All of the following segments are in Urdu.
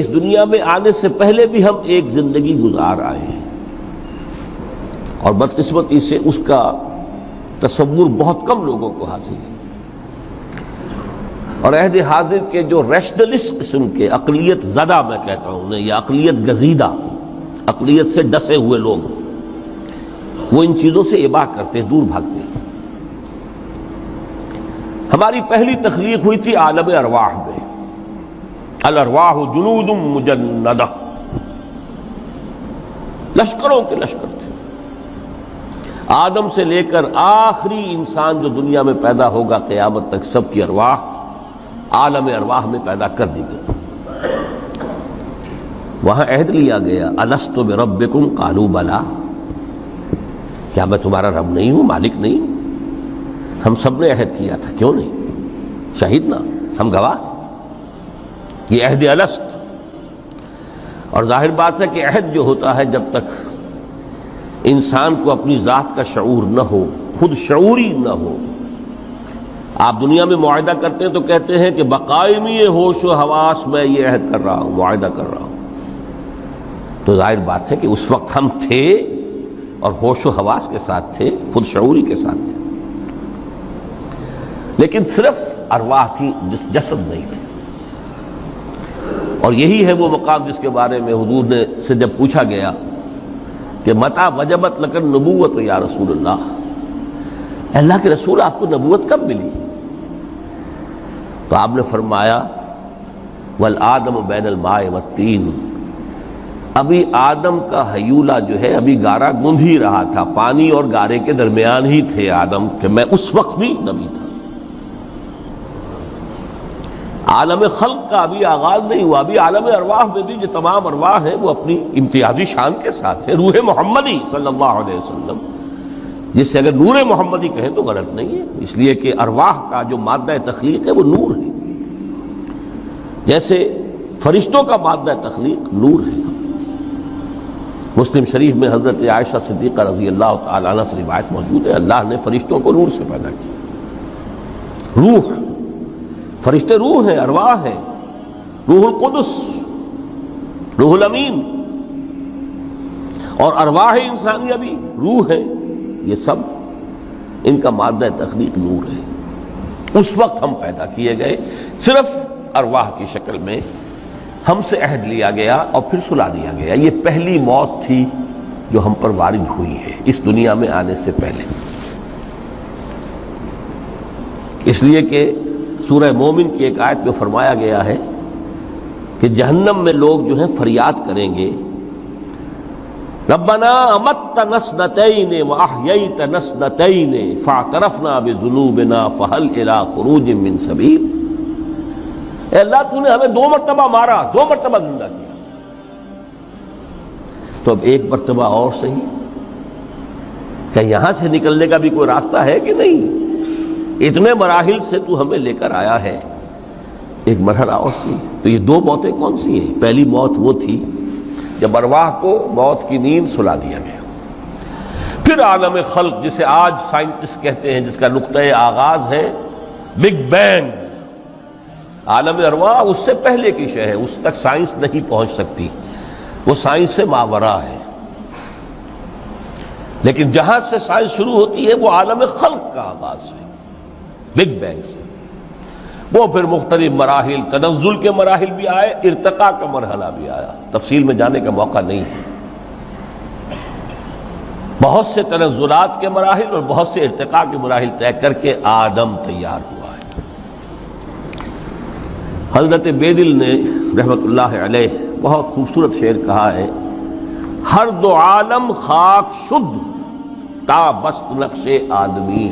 اس دنیا میں آنے سے پہلے بھی ہم ایک زندگی گزار آئے ہیں، اور بدقسمتی سے اس کا تصور بہت کم لوگوں کو حاصل ہے۔ اور عہد حاضر کے جو ریشنلسٹ قسم کے عقلیت زدہ میں کہتا ہوں انہیں، یا عقلیت گزیدہ، عقلیت سے ڈسے ہوئے لوگ، وہ ان چیزوں سے اباع کرتے، دور بھاگتے۔ ہماری پہلی تخلیق ہوئی تھی عالم ارواح میں، الارواح جنود مجندہ، لشکروں کے لشکر تھے۔ آدم سے لے کر آخری انسان جو دنیا میں پیدا ہوگا قیامت تک، سب کی ارواح عالم ارواح میں پیدا کر دی گئی۔ وہاں عہد لیا گیا، الست بربکم قالوا بلا، کیا میں تمہارا رب نہیں ہوں، مالک نہیں ہوں؟ ہم سب نے عہد کیا تھا، کیوں نہیں؟ شہید نا، ہم گواہ۔ یہ عہد الست۔ اور ظاہر بات ہے کہ عہد جو ہوتا ہے، جب تک انسان کو اپنی ذات کا شعور نہ ہو، خود شعوری نہ ہو، آپ دنیا میں معاہدہ کرتے ہیں تو کہتے ہیں کہ بقائمی ہوش و حواس میں یہ عہد کر رہا ہوں، معاہدہ کر رہا ہوں، تو ظاہر بات ہے کہ اس وقت ہم تھے اور ہوش و حواس کے ساتھ تھے، خود شعوری کے ساتھ تھے، لیکن صرف ارواح تھی، جسد نہیں تھے۔ اور یہی ہے وہ مقام جس کے بارے میں حضور نے سے جب پوچھا گیا کہ متى وجبت لک النبوۃ یا رسول اللہ، اللہ کے رسول آپ کو نبوت کب ملی؟ تو آپ نے فرمایا والآدم بین الماء والطین، ابھی آدم کا حیولہ جو ہے ابھی گارا گوندھ ہی رہا تھا، پانی اور گارے کے درمیان ہی تھے آدم، کہ میں اس وقت بھی نبی تھا۔ عالم خلق کا ابھی آغاز نہیں ہوا، ابھی عالم ارواح میں بھی جو تمام ارواح ہیں وہ اپنی امتیازی شان کے ساتھ ہیں۔ روح محمدی صلی اللہ علیہ وسلم، جس سے اگر نور محمدی کہیں تو غلط نہیں ہے، اس لیے کہ ارواح کا جو مادہ تخلیق ہے وہ نور ہے، جیسے فرشتوں کا مادہ تخلیق نور ہے۔ مسلم شریف میں حضرت عائشہ صدیقہ رضی اللہ تعالی عنہ سے روایت موجود ہے، اللہ نے فرشتوں کو نور سے پیدا کیا۔ روح، فرشتے روح ہیں، ارواح ہیں، روح القدس، روح الامین، اور ارواح انسانیہ بھی روح ہے، یہ سب ان کا مادہ تخلیق نور ہے۔ اس وقت ہم پیدا کیے گئے، صرف ارواح کی شکل میں ہم سے عہد لیا گیا اور پھر سلا دیا گیا۔ یہ پہلی موت تھی جو ہم پر وارد ہوئی ہے اس دنیا میں آنے سے پہلے، اس لیے کہ سورہ مومن کی ایک آیت میں فرمایا گیا ہے کہ جہنم میں لوگ جو ہیں فریاد کریں گے، ربنا امتنا اثنتین واحییتنا اثنتین فاعترفنا بذنوبنا فهل الى خروج من سبیل، اے اللہ تو نے ہمیں 2 مرتبہ مارا، 2 مرتبہ زندہ کیا، تو اب 1 مرتبہ اور صحیح، کہ یہاں سے نکلنے کا بھی کوئی راستہ ہے کہ نہیں؟ اتنے مراحل سے تو ہمیں لے کر آیا ہے، ایک مرحلہ اور سی۔ تو یہ 2 موتیں کون سی ہیں؟ پہلی موت وہ تھی جب ارواح کو موت کی نیند سلا دیا گیا۔ پھر عالم خلق، جسے آج سائنٹسٹ کہتے ہیں، جس کا نقطۂ آغاز ہے بگ بینگ، عالم ارواح اس سے پہلے کی شے ہے، اس تک سائنس نہیں پہنچ سکتی، وہ سائنس سے ماوراء ہے۔ لیکن جہاں سے سائنس شروع ہوتی ہے وہ عالم خلق کا آغاز ہے، بگ بینگ سے۔ وہ پھر مختلف مراحل، تنزل کے مراحل بھی آئے، ارتقاء کا مرحلہ بھی آیا، تفصیل میں جانے کا موقع نہیں ہے۔ بہت سے تنزلات کے مراحل اور بہت سے ارتقاء کے مراحل طے کر کے آدم تیار ہوا ہے۔ حضرت بیدل نے رحمت اللہ علیہ بہت خوبصورت شعر کہا ہے، ہر 2 عالم خاک شد تا بست نقش آدمی،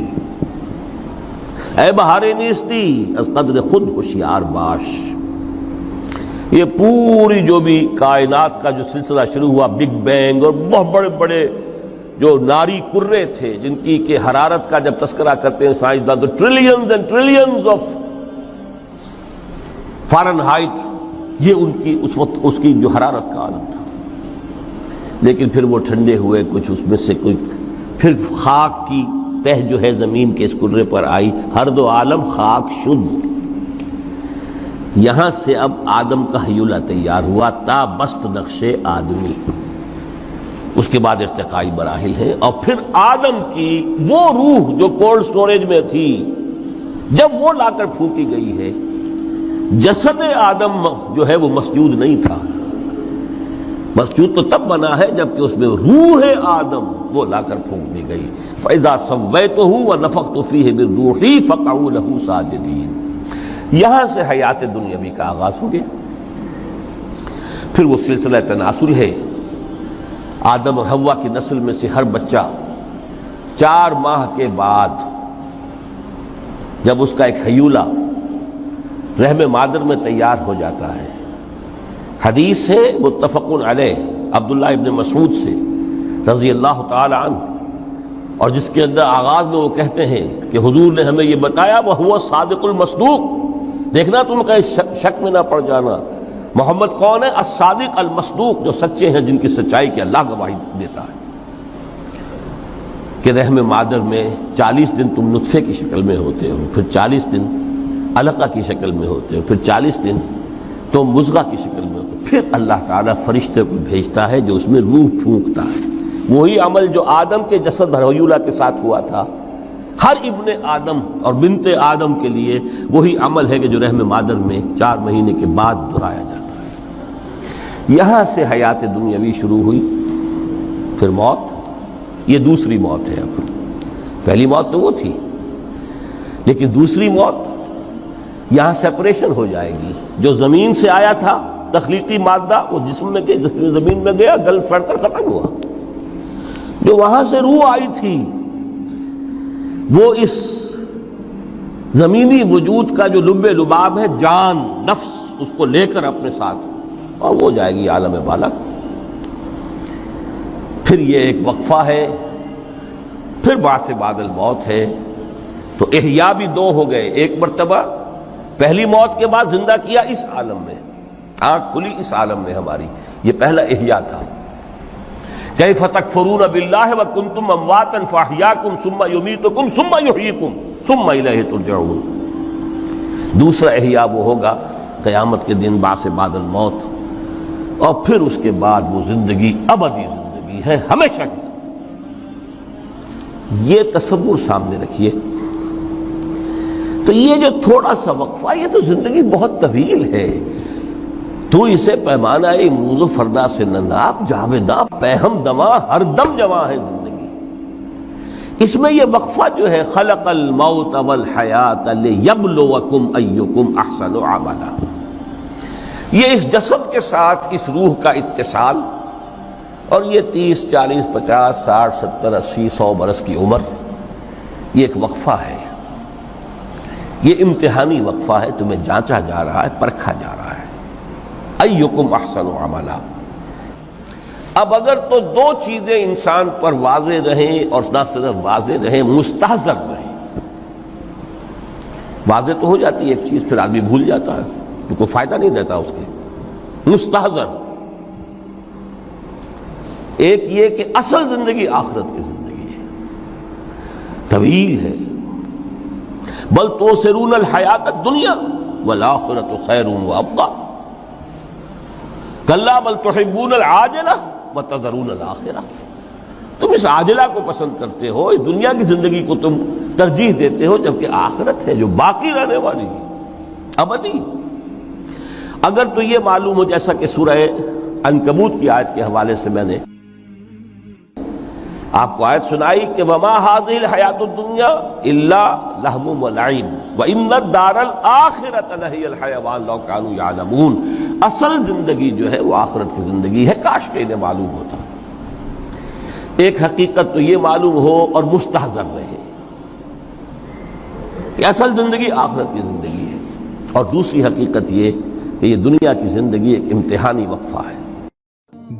اے بہار نیستی از قدر خود ہوشیار باش۔ یہ پوری جو بھی کائنات کا جو سلسلہ شروع ہوا، بگ بینگ، اور بہت بڑے بڑے جو ناری کرے تھے جن کی کہ حرارت کا جب تذکرہ کرتے ہیں سائنسدان تو trillions and trillions of foreign height, یہ ان کی اس وقت اس کی جو حرارت کا عالم تھا۔ لیکن پھر وہ ٹھنڈے ہوئے، کچھ اس میں سے کوئی، پھر خاک کی تہ جو ہے زمین کے اس کرے پر آئی، ہر 2 عالم خاک شد۔ یہاں سے اب آدم کا حیولہ تیار ہوا، تا بست نقش آدمی، اس کے بعد ارتقائی مراحل ہیں، اور پھر آدم کی وہ روح جو کولڈ سٹوریج میں تھی جب وہ لا کر پھونکی گئی ہے، جسد آدم جو ہے وہ مسجود نہیں تھا، مسجود تو تب بنا ہے جبکہ اس میں روح آدم وہ لا کر پھونک دی گئی۔ فَإِذَا سَوَّيْتُهُ وَنَفَخْتُ فِيهِ مِن رُوحِي فَقَعُوا لَهُ سَاجِدِينَ۔ یہاں سے حیات دنیاوی کا آغاز ہو گیا۔ پھر وہ سلسلہ تناسل ہے، آدم اور حوا کی نسل میں سے ہر بچہ 4 ماہ کے بعد جب اس کا ایک حیولہ رحم مادر میں تیار ہو جاتا ہے، حدیث ہے متفق علیہ عبداللہ ابن مسعود سے رضی اللہ تعالی عنہ، اور جس کے اندر آغاز میں وہ کہتے ہیں کہ حضور نے ہمیں یہ بتایا وَهُوَ الصادق المصدوق، دیکھنا تم کہیں شک میں نہ پڑ جانا، محمد کون ہے؟ الصادق المصدوق، جو سچے ہیں، جن کی سچائی کی اللہ گواہی دیتا ہے، کہ رحم مادر میں 40 دن تم نطفے کی شکل میں ہوتے ہو، پھر 40 دن علقہ کی شکل میں ہوتے ہو، پھر 40 دن تو مضغہ کی شکل میں ہوتے ہو، پھر اللہ تعالیٰ فرشتے کو بھیجتا ہے جو اس میں روح پھونکتا ہے۔ وہی عمل جو آدم کے جسد حیولہ کے ساتھ ہوا تھا، ہر ابن آدم اور بنت آدم کے لیے وہی عمل ہے کہ جو رحم مادر میں 4 مہینے کے بعد دہرایا جاتا ہے۔ یہاں سے حیات دنیاوی شروع ہوئی، پھر موت، یہ دوسری موت ہے۔ اب پہلی موت تو وہ تھی، لیکن دوسری موت یہاں سیپریشن ہو جائے گی۔ جو زمین سے آیا تھا تخلیقی مادہ، وہ جسم میں گیا، جسم زمین میں گیا، گل سڑ کر ختم ہوا۔ جو وہاں سے روح آئی تھی وہ اس زمینی وجود کا جو لب لباب ہے، جان، نفس، اس کو لے کر اپنے ساتھ، اور وہ جائے گی عالم بالا کو۔ پھر یہ ایک وقفہ ہے، پھر بعث بعد الموت ہے۔ تو احیاء بھی 2 ہو گئے، ایک مرتبہ پہلی موت کے بعد زندہ کیا اس عالم میں، آنکھ کھلی اس عالم میں ہماری، یہ پہلا احیاء تھا۔ کیف تکفرون باللہ وکنتم امواتا فاحیاکم ثم یمیتکم ثم یحییکم ثم الیہ ترجعون۔ دوسرا احیاء وہ ہوگا قیامت کے دن، بعث بعد الموت، اور پھر اس کے بعد وہ زندگی ابدی زندگی ہے، ہمیشہ کی۔ یہ تصور سامنے رکھیے۔ تو یہ جو تھوڑا سا وقفہ، یہ تو زندگی بہت طویل ہے۔ تو اسے پیمانہ امروز و فردا سے نہ ناپ، جاویداں پیہم دماں، ہر دم جواں ہے زندگی۔ اس میں یہ وقفہ جو ہے، خلق الموت والحیات لیبلوکم ایکم احسن عملا، یہ اس جسد کے ساتھ اس روح کا اتصال، اور یہ 30 40 50 60 70 80 100 برس کی عمر، یہ ایک وقفہ ہے، یہ امتحانی وقفہ ہے، تمہیں جانچا جا رہا ہے، پرکھا جا رہا ہے۔ ایکم احسن عملا۔ اب اگر تو 2 چیزیں انسان پر واضح رہیں، اور نہ صرف واضح رہیں، مستحضر رہیں۔ واضح تو ہو جاتی ہے ایک چیز، پھر آدمی بھول جاتا ہے، تو کوئی فائدہ نہیں دیتا اس کے۔ مستحضر ایک یہ کہ اصل زندگی آخرت کی زندگی ہے، طویل ہے۔ بل توثرون الحیات الدنیا والآخرۃ خیر وابقیٰ، کلا بل تحبون العاجلہ وتذرون الآخرہ۔ تم اس عاجلہ کو پسند کرتے ہو، اس دنیا کی زندگی کو تم ترجیح دیتے ہو، جبکہ آخرت ہے جو باقی رہنے والی ہے، ابدی۔ اگر تو یہ معلوم ہو، جیسا کہ سورہ عنکبوت کی آیت کے حوالے سے میں نے آپ کو آیت سنائی کہ وما هذه الحیات الدنیا الا لہو ولعب وان الدار الاخرۃ لہی الحیوان لو کانوا یعلمون۔ اصل زندگی جو ہے وہ آخرت کی زندگی ہے، کاش کہ انہیں معلوم ہوتا۔ ایک حقیقت تو یہ معلوم ہو اور مستحضر رہے کہ اصل زندگی آخرت کی زندگی ہے، اور دوسری حقیقت یہ کہ یہ دنیا کی زندگی ایک امتحانی وقفہ ہے۔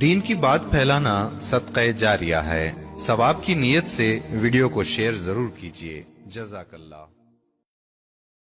دین کی بات پھیلانا صدقہ جاریہ ہے، ثواب کی نیت سے ویڈیو کو شیئر ضرور کیجیے۔ جزاک اللہ۔